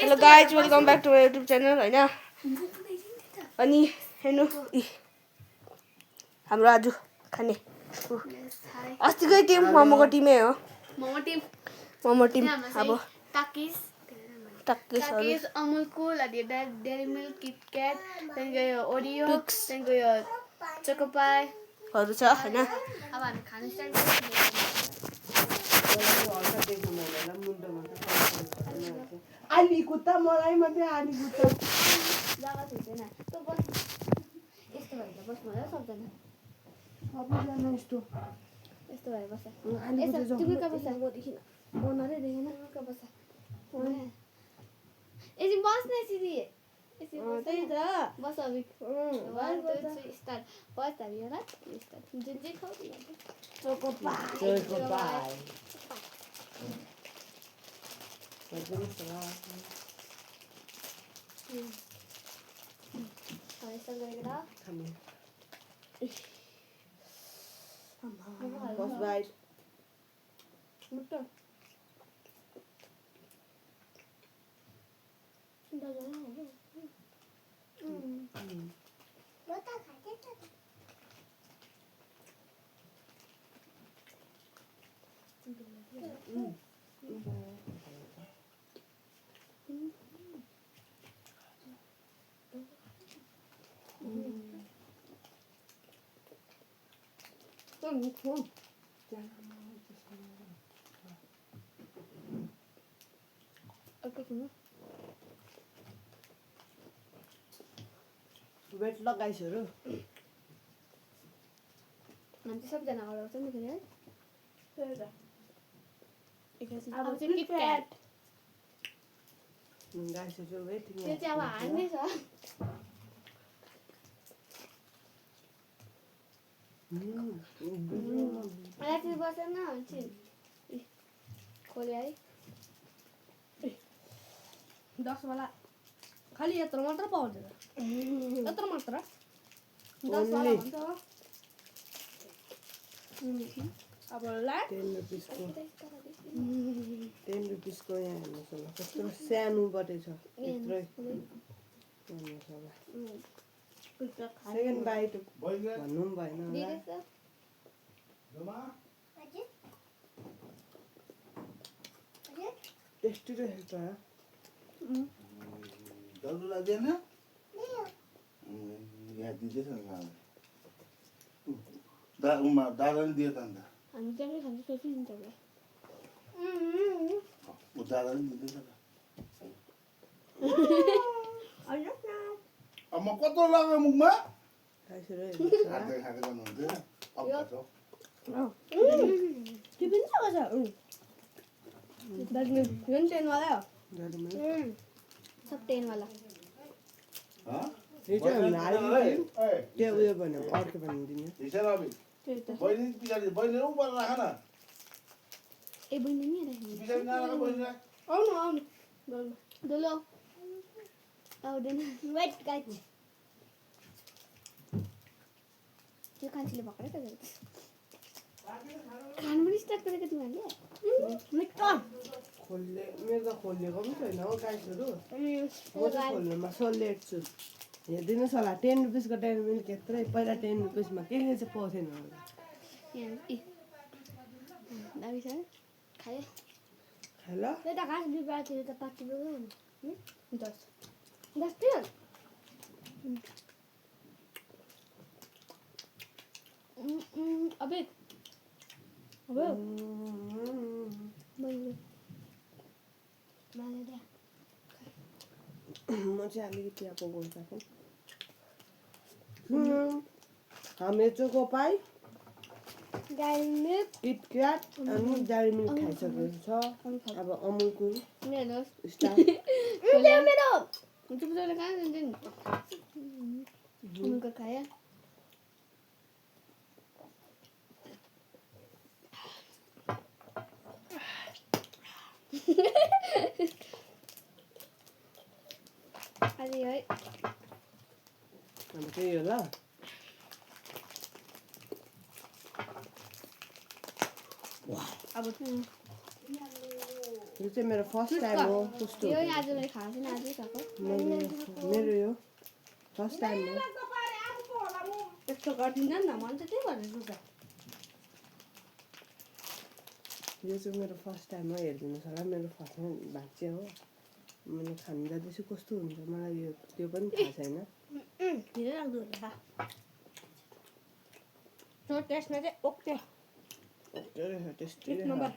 hello guys welcome back to my YouTube channel होइन अनि हेर्नु हाम्रो आज खाने अस्तिकै टिम मोमोको टिमै हो मोमो टिम अब टाकिस अमुल कुल अनि डेरी मिल्क किटक्याट त्यहाँदेखि यो ओरियो त्यहाँदेखि यो चोकोपाईहरू छ होइन अब हामी खानु स्टार्ट आली कुत्ता मलाई मात्रै आली कुत्ता जग्गा थिएन त बस यस्तो भएर बस्नु होला सक्दैन सबैजना यस्तो भएर बस्छ तिमी कहाँ बस्छ ओनरै देखेन कहाँ बस्छ यसरी बस न यसरी त्यही त बस अभि 1 2 3 स्टार्ट फर्स्ट हामी होला स्टार्ट जुन चाहिँ खाऊ चोकोपाई स्टार्ट गरेको फर्स्ट बाइट मुट्टो वेट लगाइसहरू हामी चाहिँ सबजना अर्डर गर्छ नि है अब चाहिँ किटक्याट गाइसहरू वेटिङ त्यो चाहिँ अब हान्ने छ राति बसेन छिन् खोले है 10 वाला खालि यत्रो मात्र पाउँदैन यत्रो मात्र 10 वाला भन्छ अब ला 10 रुपिसको 10 रुपिसको यहाँ हेर्नुहोस् होला कस्तो सानो बटे छ यत्रै हेर्नुहोस् होला सेकेन्ड बाइट भन्नु पनि भएन होला टेस्टी रहेछ त दाजु लाग्दैन यहाँ दिँदैछ दादाले दियो त अन्त हामी त्यहाँकै खान्छ सोची नि तपाईँ दादाले दिँदैछ त अब म कत्रो लाग्यो मुखमा गाइसहरू हेर्नुहोस् होला खाँदै खाँदै गर्नुहुन्थ्यो अब खान्छौ त्यो पनि छ दार्जिलिङ यो नि 10 वाला हो सब 10 वाला यो चाहिँ हामीले हालिदिन्थ्यो त्यो उयो भन्यो अर्को भनिदिने हिसाब अबि बहिनी पछाडि बहिनी उपर राख न ए बहिनी नि राख्नु पछाडि नराख बहिनी राख आउनु दोलो आउँदैन वेट गाइज यो कान्छीले भर्खरै त गरेको खानु पनि स्टार्ट गरेको तिमीहरूले मिठो खोल्ले मेरो त खोलिएको पनि छैन हो गाइसहरू म चाहिँ खोल्नुमा सलेट छु हेरिदिनुहोस् होला 10 रुपिसको 10 मिल्क यत्रै पहिला 10 रुपिसमा के चाहिँ पाउँथेन होला दामी छ खायो ल त्यो त घाँस बिगार थियो त 5 रुपियाँ हुनु 10 रुपियाँ अबे म चाहिँ अलिकति अब बोल्छु हामीले चोकोपाई डेरी मिल्क किटक्याट अनि डेरी मिल्क खाइसकेको छ अब अमुल कुल स्टार्ट मेरो चुपचापले कहाँ जान्छ नि अमुलको खायो अलि है अब त्यही हो ल अब यो चाहिँ मेरो फर्स्ट टाइम हो कस्तो यो आज मैले खाएको छैन आजै खाएको मेरो यो फर्स्ट टाइम हो यस्तो गरिदिँदैन न मन चाहिँ त्यही भनेर दुध यो चाहिँ मेरो फर्स्ट टाइम हो हेरिदिनुहोस् होला मेरो फर्स्ट टाइम भाँच्चे हो मैले खानु जाँदैछु कस्तो हुन्छ मलाई यो त्यो पनि थाहा छैन धेरै लाग्दो हुन्छ त्यो टेस्टमा चाहिँ ओके टेस्टी एक नम्बर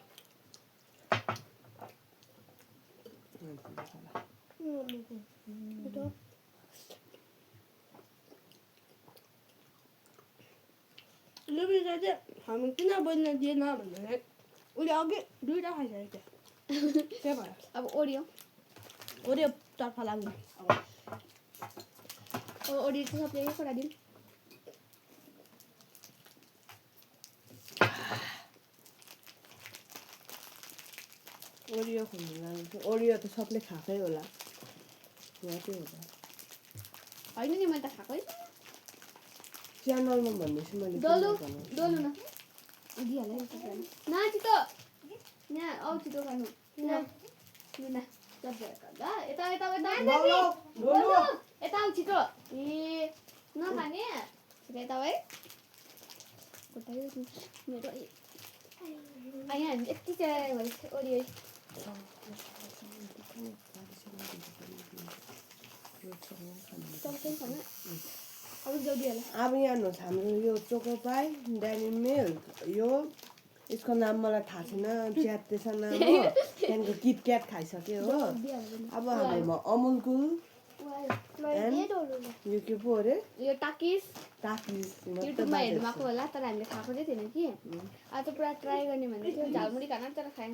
यो बिचरा चाहिँ हामी किन बहिनी दिएन भन्दाखेरि उसले अघि 2टा खाइसकेको थियो त्यही भएर अब ओरियो तर्फ लाग्ने अब ओरियो चाहिँ सबले एकवटा दिउँ ओरियो खानु लाग्यो ओरियो त सबले खाएकै होला यहाँ के होला होइन नि मैले त खाएकै च्यानलमा भन्दैछु मैले डोलु न दिइहाल्यो नि सबैले न छिटो यहाँ आऊ छिटो खानु न यता यता आऊ छिटो ए नखाने यता है मेरो यहाँ यति चाहिँ ओरियो अब यहाँ हेर्नुहोस् हाम्रो यो चोकोपाई डेरी मिल्क यो यसको नाम मलाई थाहा छैन च्यातेछ नाम हो त्यहाँदेखिको किटक्याट खाइसक्यो हो अब हाम्रोमा अमुल कुल यो के पो अरे यो टाकिस टाकिस युट्युबमा हेर्नु भएको होला तर हामीले खाएको चाहिँ थिएन कि आज त पुरा ट्राई गर्ने भन्दै थियो झालमुरी खान तर खाएन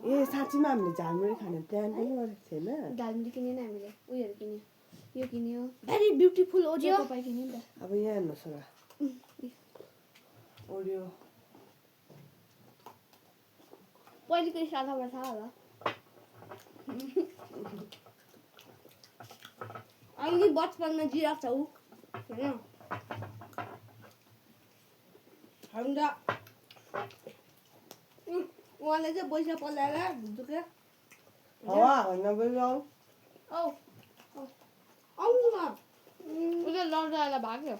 ए साँच्चीमा हामीले झालमुरी खाने प्लान पनि गरेको थिएन झालमुरी किनेन हामीले उयोहरू किन्यो यो किन्यो भेरी ब्युटिफुल ओरियो तपाईँ किन्यो नि त अब यहाँ हेर्नुहोस् होला ओरियो पहिलेको स्टार्टमा थाहा होला अहिले बचपनमा जिराएको छ ऊ होइन हामी त उहाँले चाहिँ पैसा पलाएर दुख्यो हावा होइन बोलाउ औ आउनु न उसले लौटाएर भाग्यो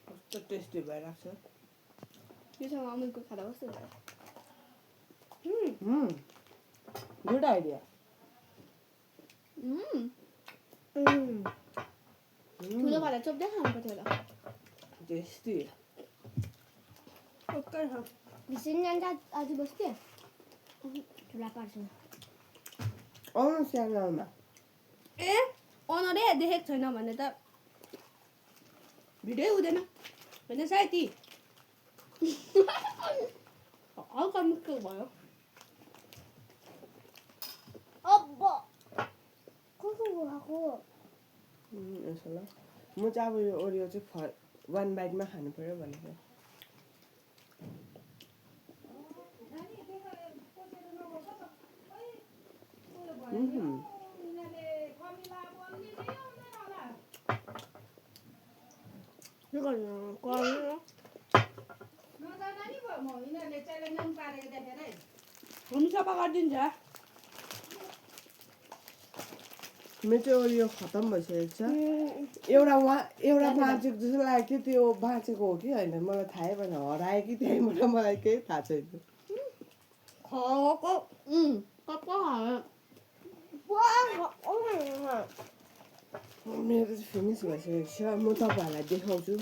कस्तो टेस्टी भइरहेको छ योसँग अमुलको खाँदा कस्तो भयो गुड आइडिया ठुलो भएर चोप्दै खानु पर्थ्यो होला टेस्टी ओके छ आज बस्थ्यो ठुला पार्छु आउनुहोस् च्यानलमा ए अनरै देखेको छैन भने त भिडियो हुँदैन होइन सायद हल्का मुस्किल भयो यसो ल म चाहिँ अब यो ओरियो चाहिँ 1 बाइटमा खानु पर्यो भनेको के गर्नु हामी सफा गरिदिन्छ मेरो चाहिँ ओरियो खतम भइसकेको छ एउटा बाँचेको जस्तो लाग्यो कि त्यो बाँचेको हो कि होइन मलाई थाहै भएन हरायो कि त्यहीँबाट मलाई केही थाहा छैन मेरो चाहिँ फिनिस भइसकेको छ म तपाईँहरूलाई देखाउँछु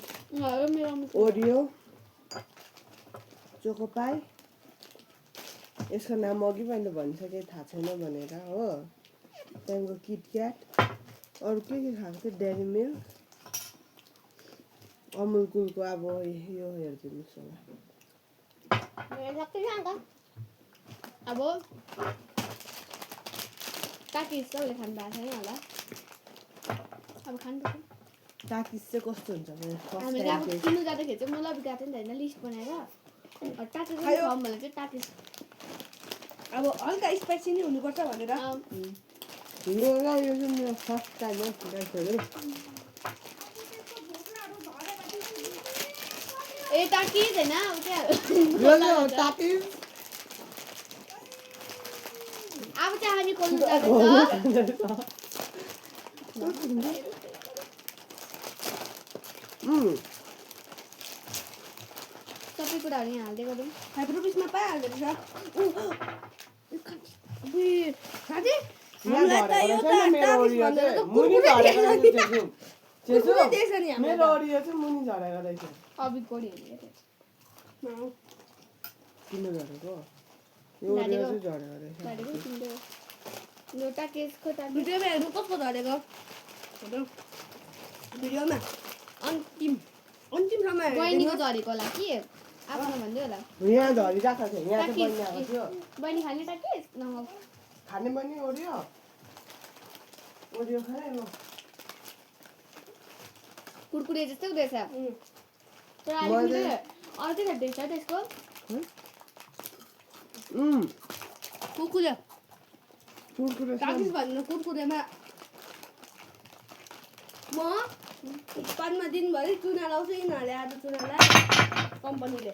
ओरियो चोकोपाई यसको नाम अघि मैले भनिसकेँ थाहा छैन भनेर हो त्यहाँदेखिको किटक्याट अरू के खाएको थियो डेरी मिल्क अमुल कुलको अब यो हेरिदिनुहोस् होला अब टाकिस सबैले खानु भएको छैन होला अब खानुपर्छ टाकिस चाहिँ कस्तो हुन्छ भने हामीले अब किन्नु जाँदाखेरि चाहिँ मलाई गएको थियो नि त होइन लिस्ट बनाएर टाकिस खाऊँ भने चाहिँ टाकिस अब हल्का स्पाइसी नै हुनुपर्छ भनेर यो चाहिँ मेरो फर्स्ट टाइम हो गाइसहरू ए टाकिज हैन अब क्या यो यो तातिस अब चाहिँ हामी खोल्नु जाँदैछ सबै कुराहरू यहाँ हाल्दै गरौँ 5 रुपिसमा पाइहाल्दो रहेछ साथी हामीलाई त एउटा टाकिस भन्दा त कुरकुरे दिएछ नि मेरो ओरियो चाहिँ मुनि झरेको रहेछ अबि कोडी हेर्नु किन झरेको यो ओरियो चाहिँ झरेको रहेछ गाडीको तिम्रो यो टाकिज खोटा भिडियोमा हेर्नु कस्तो झरेको हेर्नु भिडियोमा अन्तिमसम्म बहिनीको झरेको होला कि आफ्नो भन्दै होला यहाँ झरिरहेको थियो यहाँ चाहिँ बहिनी आएको थियो बहिनी खाने टाकिज न खाने बहिनी ओरियो ओरियो खाने ल कुरकुरे जस्तै हुँदैछ तर अहिले अर्कै खाँदैछ त्यसको कुरकुरे कुरकुरे टाकिस भन्नु कुरकुरेमा म पानमा दिनभरि चुना लाउँछु यिनीहरूले आज चुना लाए कम्पनीले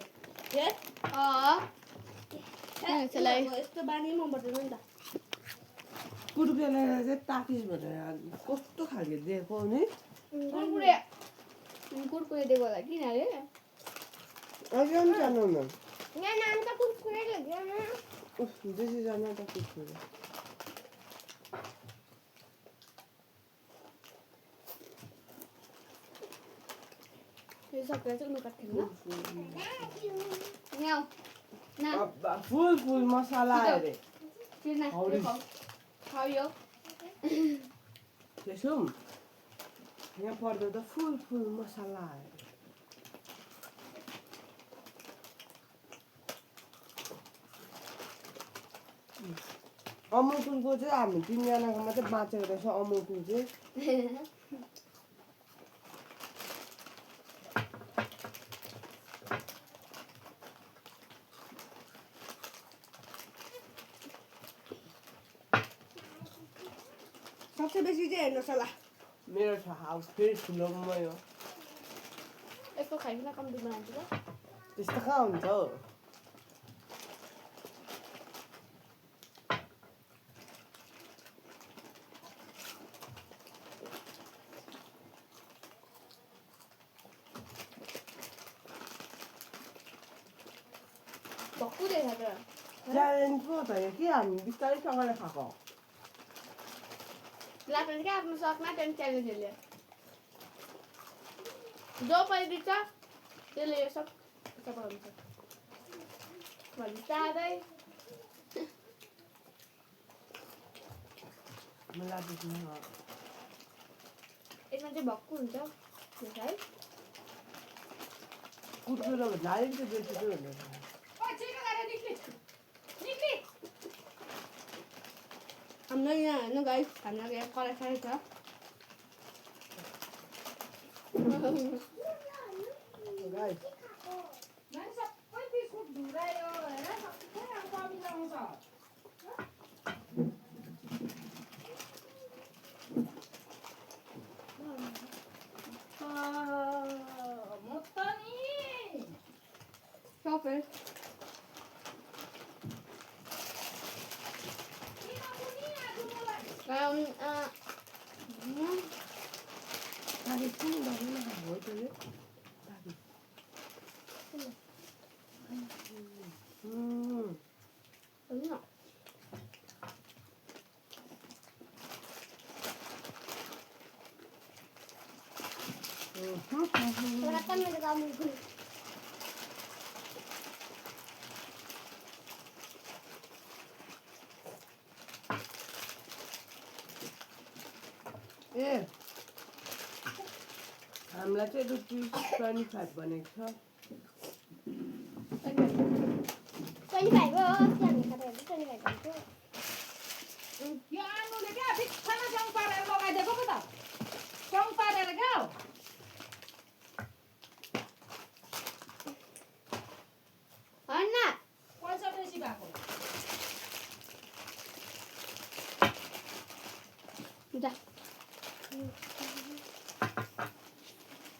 यस्तो बानी म बस्दैन नि त कुरकुरेलाई चाहिँ ताकिस भनेर कस्तो खालको दिएको नि कुरकुरे दिएको होला किन अरे अझै पनि जानु न यहाँ नाम त कुरकुरे लाग्यो बेसी जानु त कुरकुरे यो सबै चाहिँ उनीहरू काट्थ्यो यहाँ ना फुल मसला अरे किन खायो त्यसो यहाँ पर्दा त फुल मसला अरे अमुलकुलको चाहिँ हामी 3 जनाको मात्रै बाँचेको रहेछ अमुलकुल चाहिँ सबसे बेसी चाहिँ हेर्नुहोस् होला मेरो छ हाउस फेरि ठुलो मै हो यसको खाइला कम्ती बनाउँछु त त्यस्तो कहाँ हुन्छ हौ भक्कु देखाएको च्यालेन्ज पो त यो के हामी बिस्तारैसँगले खाएको लाग्छ क्या आफ्नो सकमा त्यहाँदेखि च्यालेन्ज खेल्यो जो पनि दिन्छ त्यसले सब हुन्छ बिस्तारै मलाई यसमा चाहिँ भक्कु हुन्छ है कुरकुरे भन्दा अलिकति बेसी चाहिँ हुँदैन हाम्रो यहाँ हेर्नु गाइस हाम्रो यहाँ कराई छ गाइस सबै तारिफ पनि गर्दैन हो त्यसले ए हामीलाई चाहिँ रुपिस 25 भनेको छ 25 हो हामी खाँदा 25 भनेको यो आलुले क्या बित्थामा जङ पारेर लगाइदिएको पो त जङ पारेर क्या हैन पैसा बेसी भएको जा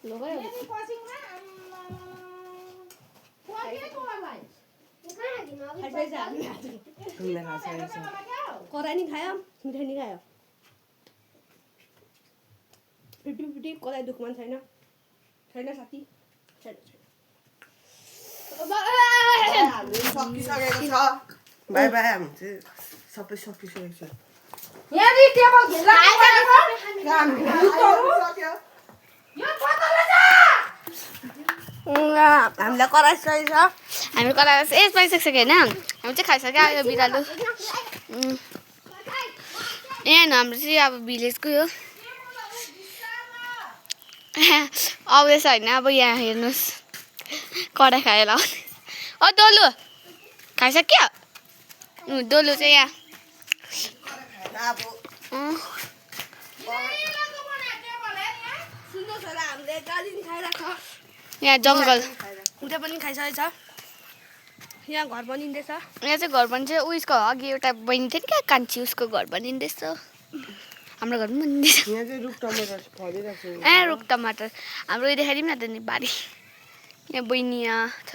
लोगो यदि पसिङमा मलाई खाइसकेछ हामी आज तुमले खाइसकेको छ कराई नि खायो मिठाई नि खायो 50-50 कसलाई दुःखमान छैन साथी छैन हामी सकिसकेको छ बाई बाई हामी चाहिँ सबै सकिसकेको छ यहाँ नि टेबल घेला सक्यो यो बोतलले जा हामीलाई कराइसकेको छ हामी कराएर ए पाइसक्यो होइन हामी चाहिँ खाइसक्यो आयो बिरालो यहाँ हाम्रो चाहिँ अब भिलेजकै हो आउँदैछ होइन अब यहाँ हेर्नुहोस् कराई खाएर आउने दोलु खाइसक्यो दोलु चाहिँ यहाँ अब सुन्नुहोस् होला हामीले गाली नि खाइरहेको छ यहाँ जङ्गल उता पनि खाइसकेको छ यहाँ घर बनिँदैछ यहाँ चाहिँ घर बन्छ उयसको अघि एउटा बहिनी थियो नि क्या कान्छी उसको घर बनिँदैछ हाम्रो घर पनि बनिँदैछ यहाँ चाहिँ रुख टमाटर फलिरहेको छ ए रुख टमाटर हाम्रो यो देखाइदिउँ न त नि बारी यहाँ बहिनी यहाँ छ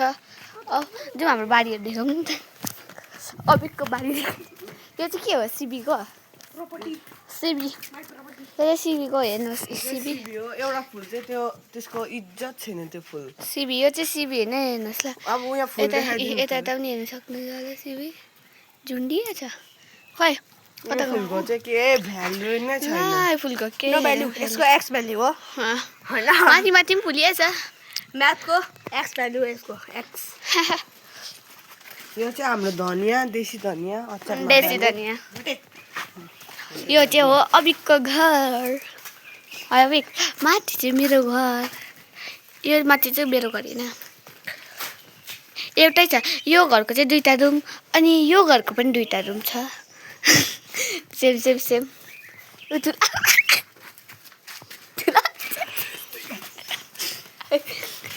जाउँ हाम्रो बारीहरू देखाउँ नि त अबिकको बारी त्यो चाहिँ के हो सिबीको सिबी त्यो चाहिँ सिबीको हेर्नुहोस् सिबी हो एउटा फुल चाहिँ त्यो त्यसको इज्जत छैन त्यो फुल सिबी यो चाहिँ सिबी होइन हेर्नुहोस् ल अब यहाँ फुल यता यता यता पनि हेर्नु सक्नुहुन्छ होला सिबी झुन्डिया छ खै कता फुलको चाहिँ के भ्यालु नै छैन ला फुलको के नो भ्याल्यु यसको एक्स भ्याल्यु हो होइन माथि माथि पनि फुलिएछ म्याथको एक्स भ्याल्यु यसको एक्स यो चाहिँ हाम्रो धनिया देशी धनिया अचार देशी धनिया यो चाहिँ हो अबिकको घर अबिक माथि चाहिँ मेरो घर यो माथि चाहिँ मेरो घर होइन एउटै छ यो घरको चाहिँ 2टा रुम अनि यो घरको पनि 2टा रुम छ सेम सेम सेम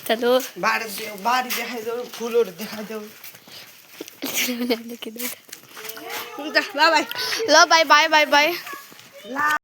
चलो बारी देखाइदेऊ फुलहरू देखाइदेऊ हुन्छ बाई बाई ल बाई बाई बाई बाई ला